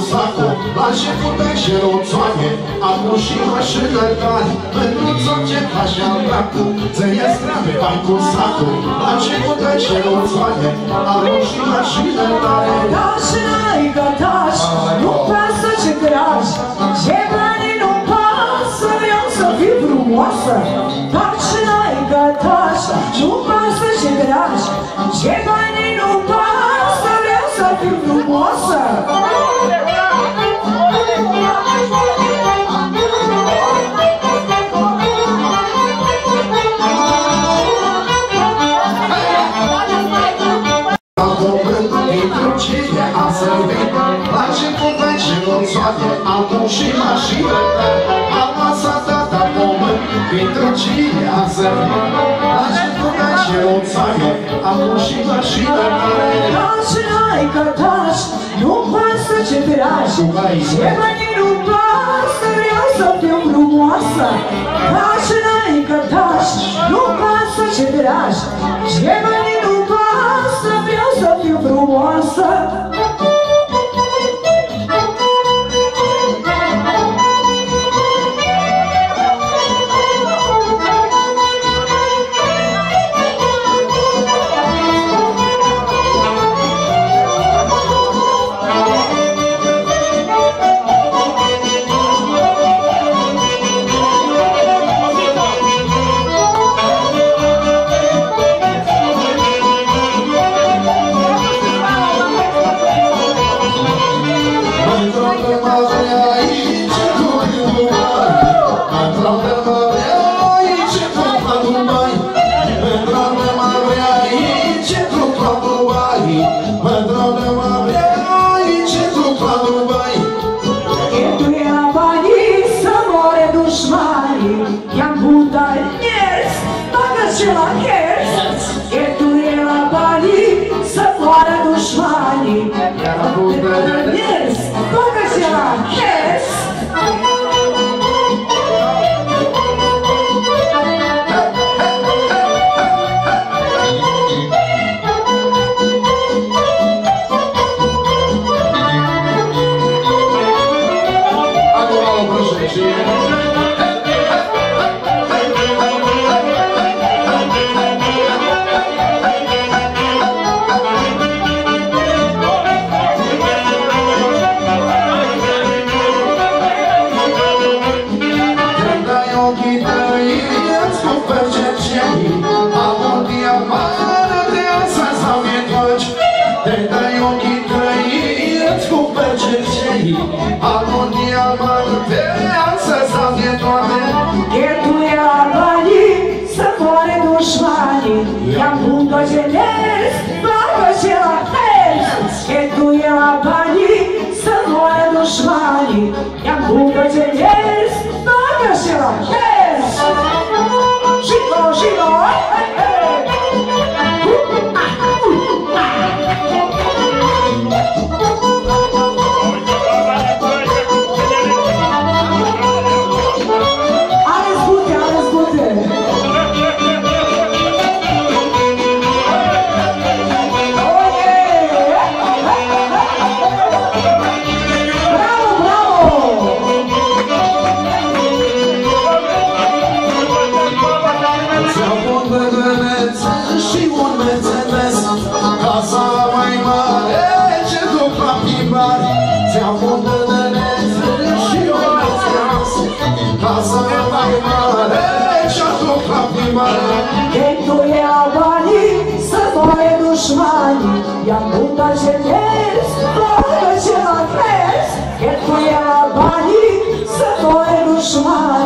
sacu, la început de șeroțoane, acum și mașină tare, mândruță ce faci al dracu, ți-e strave, hai cu sacu, la început de șeroțoane, acum și mașină tare. Taci n-ai că taci, nu pasă ce graci, ce banii nu pasă, vreau să fiu frumoasă. Taci n-ai că taci, nu pasă ce graci, ce banii nu pasă, vreau să fiu frumoasă. Acum și mașină tare, am masat data pământ, pentru cine a sărit. La început de șeroțoane, acum și mașină tare. Taci n-ai că taci, nu pasă ce tragi, ce banii nu pasă, vreau să fiu frumoasă. Taci n-ai că taci, nu pasă ce tragi, ce banii nu pasă, vreau să fiu frumoasă. Bani, să moare dușmani.